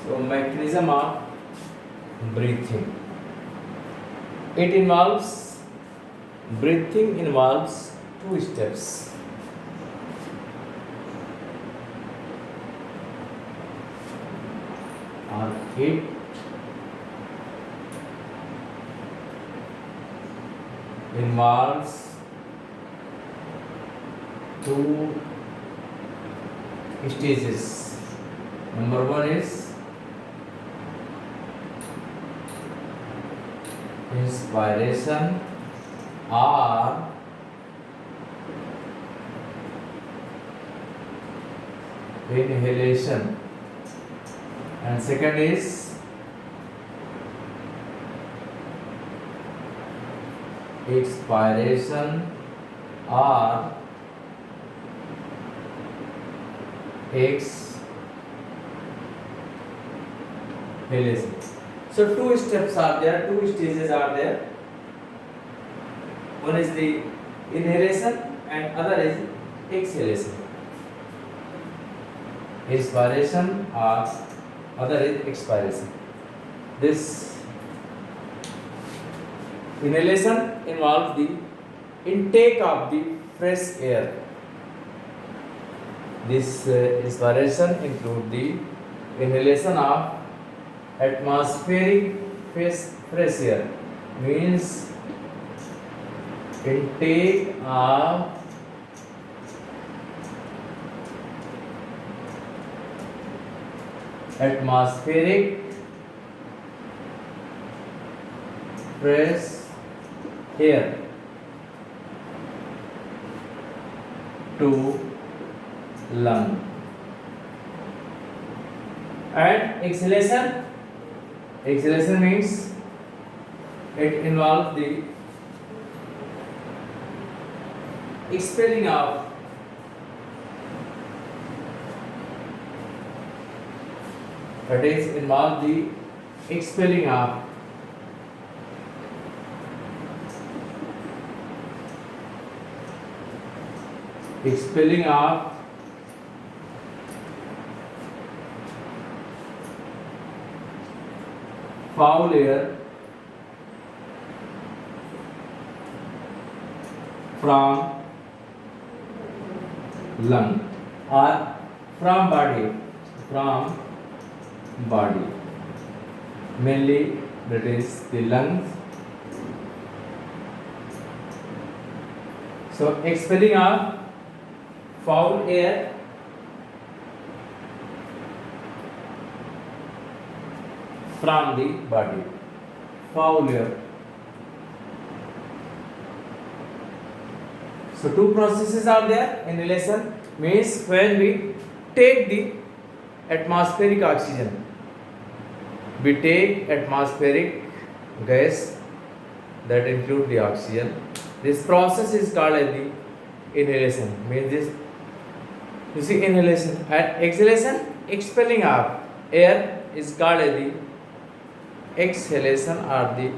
So, mechanism of breathing. It involves breathing involves two steps. Or it involves two stages. Number one is inspiration or inhalation, and second is expiration or exhalation. So two steps are there, two stages are there. One is the inhalation and other is exhalation. Inspiration or other is expiration. This inhalation involves the intake of the fresh air. This inspiration includes the inhalation of atmospheric fresh air, means intake of atmospheric fresh air to lung, and exhalation means it involves the expelling of expelling of foul air from lung or from body, mainly that is the lungs. So expelling of foul air from the body, foul air. So two processes are there. Inhalation means when we take the atmospheric oxygen, we take atmospheric gas that include the oxygen. This process is called as the inhalation. Means this, you see, inhalation. And exhalation, expelling of air, is called as the exhalation or the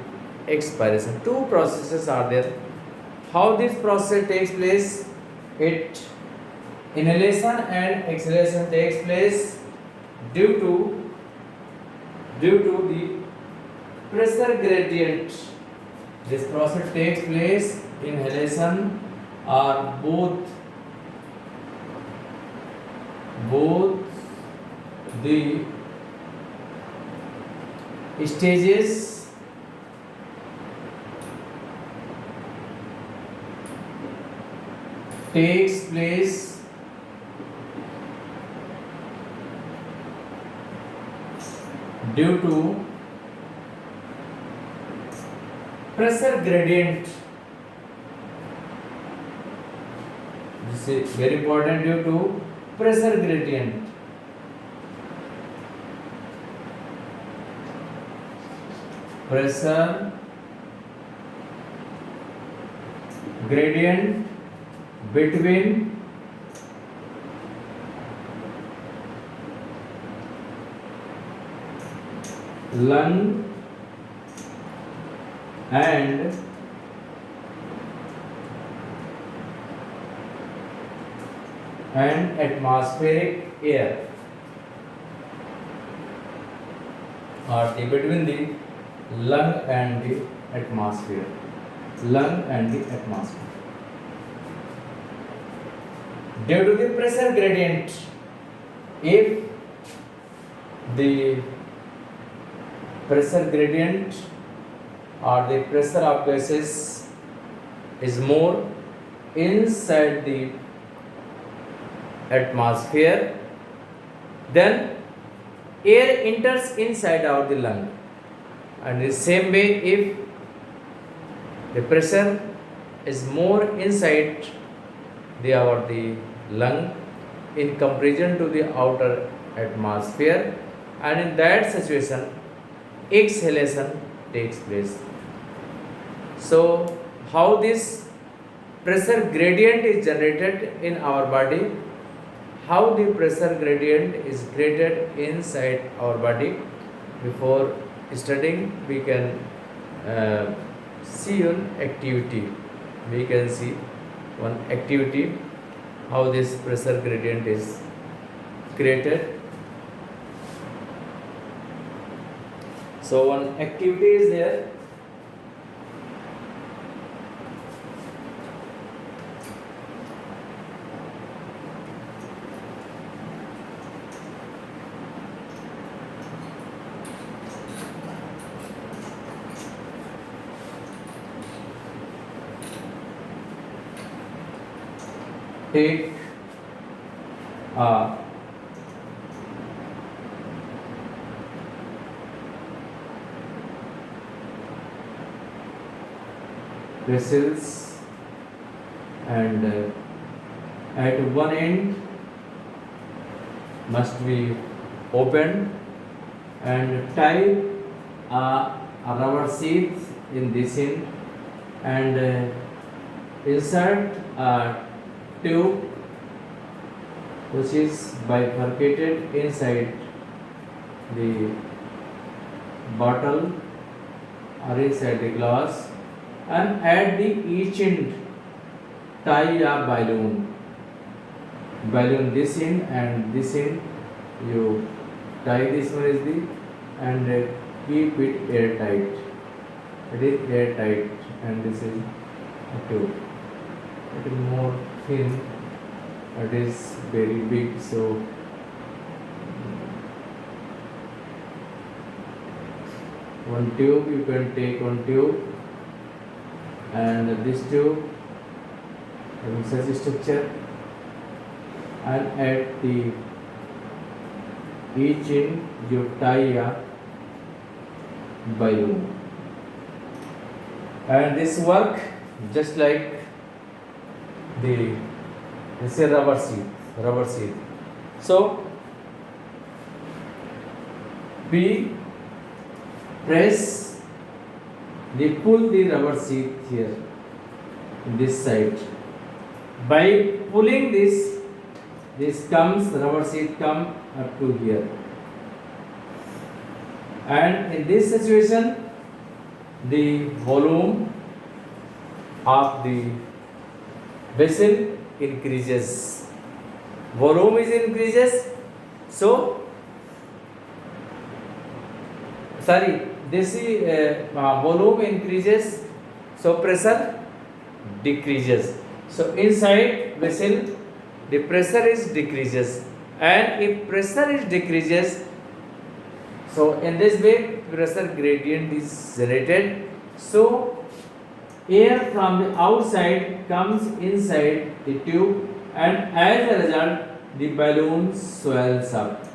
expiration. Two processes are there. How this process takes place? Inhalation and exhalation takes place due to the pressure gradient. This process takes place, inhalation or both the stages takes place due to pressure gradient. This is very important, due to pressure gradient. Pressure gradient between lung and atmospheric air. or the between the lung and the atmosphere. Lung and the atmosphere. Due to the pressure gradient, if the pressure gradient or the pressure of gases is more inside the atmosphere, then air enters inside our the lung. And in the same way, if the pressure is more inside the lung in comparison to the outer atmosphere, and in that situation exhalation takes place. So how this pressure gradient is generated in our body, how the pressure gradient is created inside our body, before studying we can see one activity. We can see one activity how this pressure gradient is created. So one activity is there. Take vessels, and at one end must be opened, and tie a rubber sheath in this end, and insert a tube which is bifurcated inside the bottle or inside the glass, and at the each end tie a balloon this end and this end. You tie this one is the, and keep it airtight. It is airtight, and this is a tube. It is more thin, it is very big, so one tube, you can take one tube, and this tube having such a structure, and at the each end you tie a balloon, and this work just like this is rubber sheath. So we pull the rubber sheath here in this side. By pulling this comes rubber sheath come up to here, and in this situation the volume of the vessel increases. Volume is increases, so volume increases, so pressure decreases. So inside vessel the pressure is decreases, and if pressure is decreases, so in this way pressure gradient is generated. So air from the outside comes inside the tube, and as a result the balloon swells up.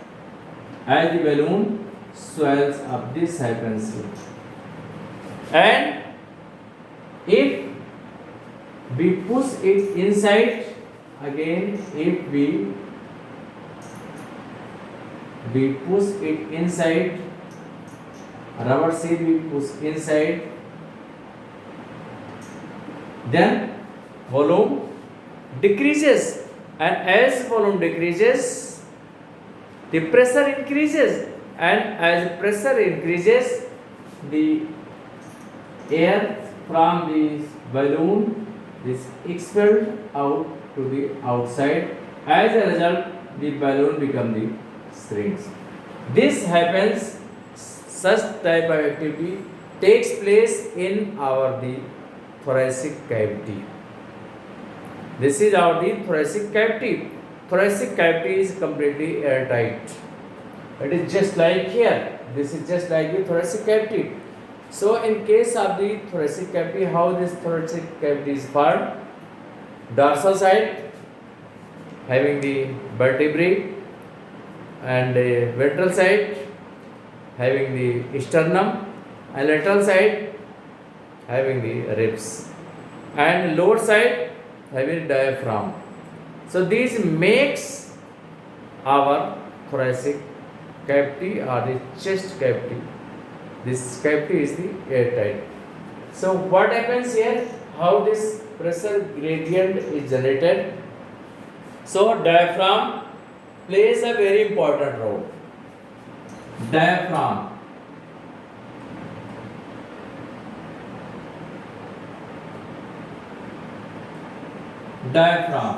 As the balloon swells up, this happens here. And if we push it inside, again if we push it inside, rubber sheath we push inside, then volume decreases, and as volume decreases the pressure increases, and as pressure increases the air from the balloon is expelled out to the outside. As a result the balloon becomes the shrinks. This happens such type of activity takes place in our the thoracic cavity. This is our the thoracic cavity. Thoracic cavity is completely airtight. It is just like here. This is just like the thoracic cavity. So in case of the thoracic cavity, how this thoracic cavity is formed? Dorsal side having the vertebrae, and ventral side having the sternum, and lateral side having the ribs, and lower side having diaphragm. So these makes our thoracic cavity or the chest cavity. This cavity is the airtight. So what happens here? How this pressure gradient is generated? So diaphragm plays a very important role. Diaphragm. Diaphragm.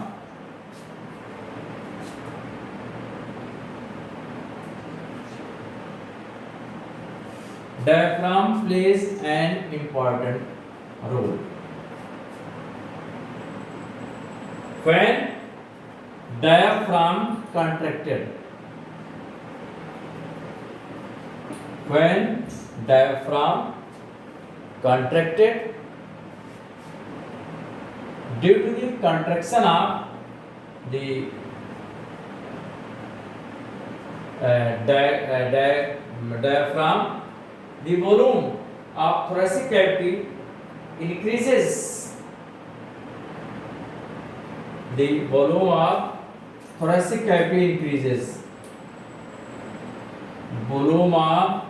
Diaphragm plays an important role. When diaphragm contracted, when diaphragm contracted, due to the contraction of the diaphragm, the volume of thoracic cavity increases. The volume of thoracic cavity increases. Volume of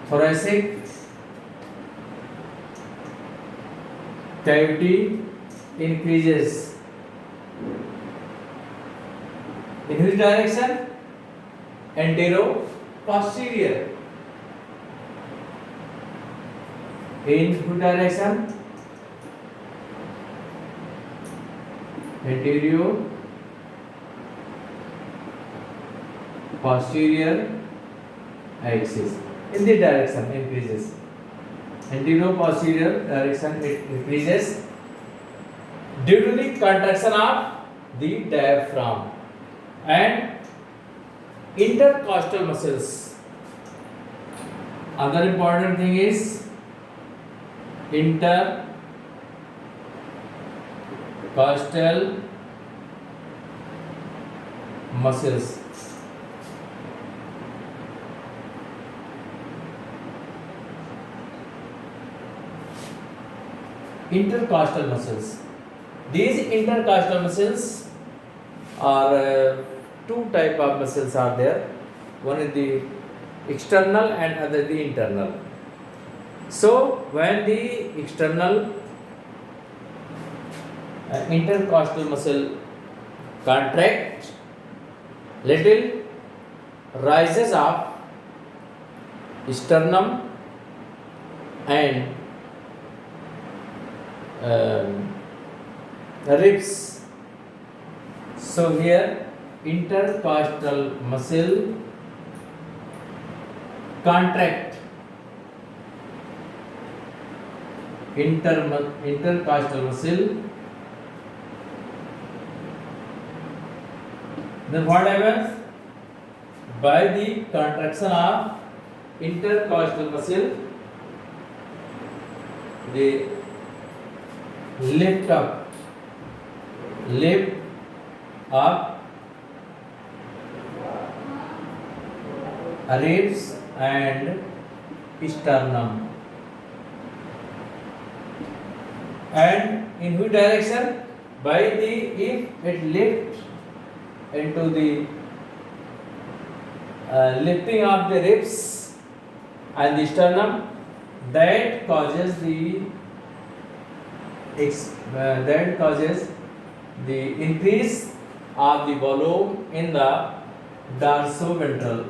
thoracic cavity increases. In which direction? Antero-posterior. In which direction? Anterior posterior axis. In this direction increases. Anterior posterior direction it increases due to the contraction of the diaphragm and intercostal muscles. Other important thing is intercostal muscles. Intercostal muscles. These intercostal muscles are two type of muscles are there. One is the external and other the internal. So when the external intercostal muscle contract, little rises of sternum and ribs. So here intercostal muscle contract, intercostal muscle. Then what happens? By the contraction of intercostal muscle, they lift up ribs and sternum. And in which direction? By the, if it lifts into the lifting of the ribs and the sternum, that causes the increase of the volume in the dorsoventral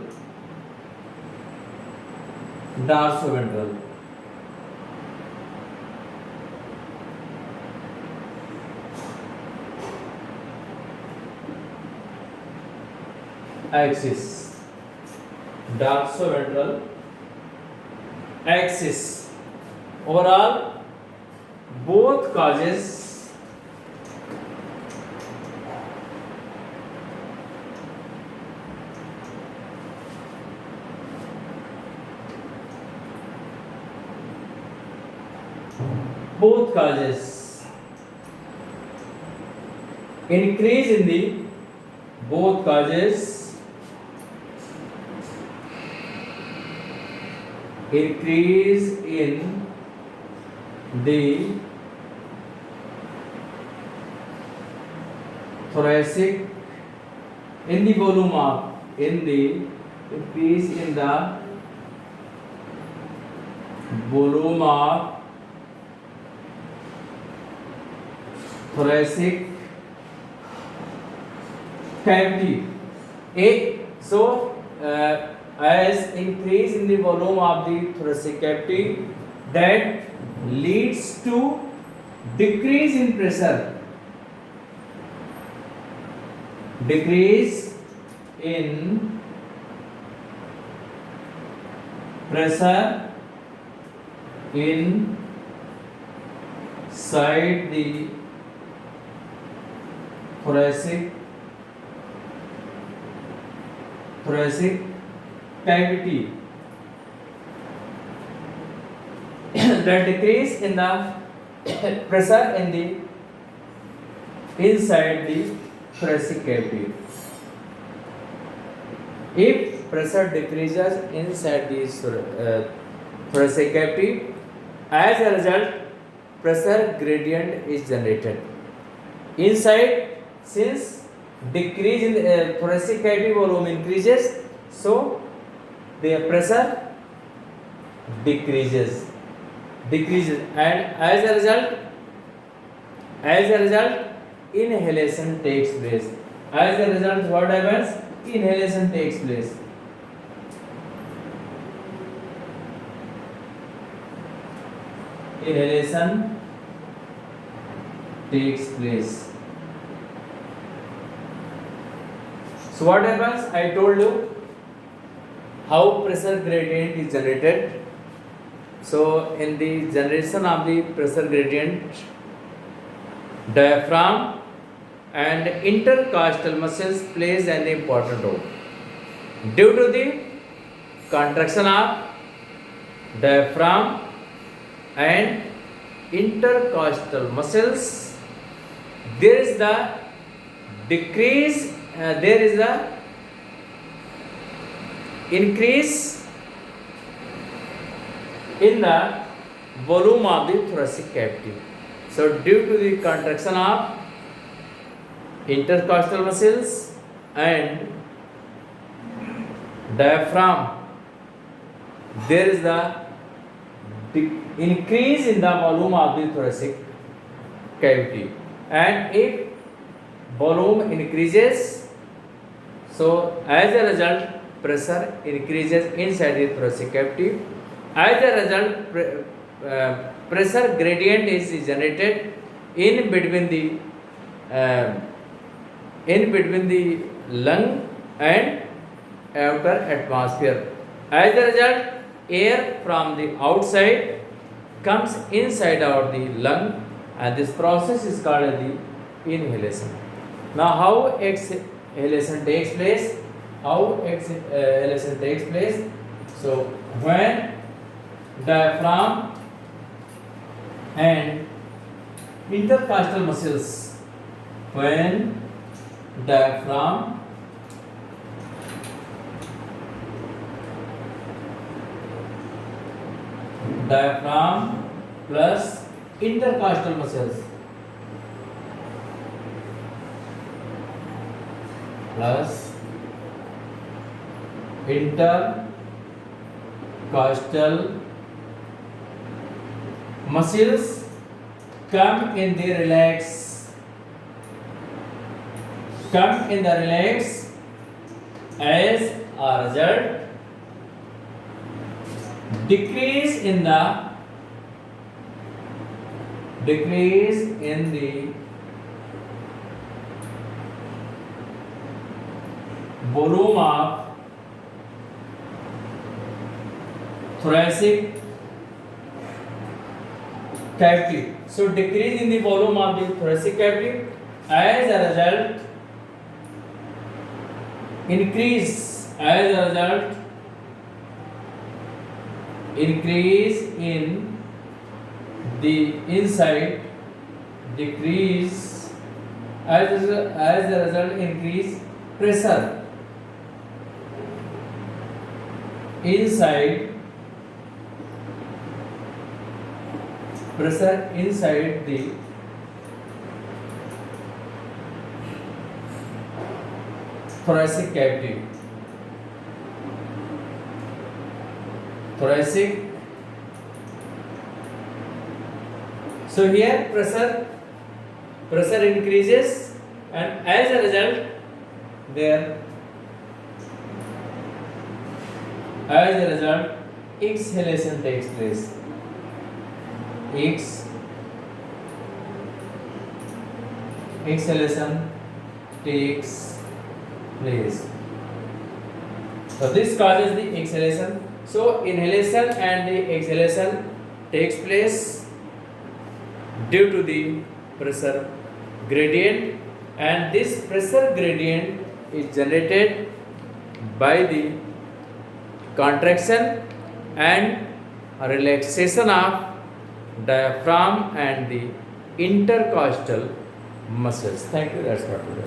axis. dorsoventral axis. Overall, both causes increase in the both causes increase in the thoracic in the volume of increase in the volume of thoracic cavity. As increase in the volume of the thoracic cavity, that leads to decrease in pressure. Decrease in pressure inside the thoracic cavity. The decrease in the pressure in the inside the thoracic cavity. If pressure decreases inside the thoracic cavity, as a result, pressure gradient is generated. Inside, since decrease in the thoracic cavity volume increases, so the pressure decreases, and as a result, inhalation takes place. As a result, what happens? Inhalation takes place. Inhalation takes place. So what happens? I told you how pressure gradient is generated. So in the generation of the pressure gradient, diaphragm and intercostal muscles plays an important role. Due to the contraction of diaphragm and intercostal muscles, there is the decrease, there is the increase in the volume of the thoracic cavity. So due to the contraction of intercostal muscles and diaphragm, there is the increase in the volume of the thoracic cavity, and if volume increases, so as a result pressure increases inside the thoracic cavity. As a result, pressure gradient is generated in between the lung and outer atmosphere. As a result, air from the outside comes inside of the lung, and this process is called as the inhalation. Now, how exhalation takes place? So, when diaphragm and intercostal muscles, when diaphragm plus intercostal muscles plus intercostal muscles come in the relax, as a result, decrease in the volume of thoracic cavity. So decrease in the volume of the thoracic cavity, as a result increase in the inside, decrease as a result increase pressure inside the thoracic cavity. So here pressure increases, and as a result exhalation takes place. Exhalation takes place. So this causes the exhalation. So inhalation and the exhalation takes place due to the pressure gradient, and this pressure gradient is generated by the contraction and relaxation of diaphragm and the intercostal muscles. Thank you. That's what we do.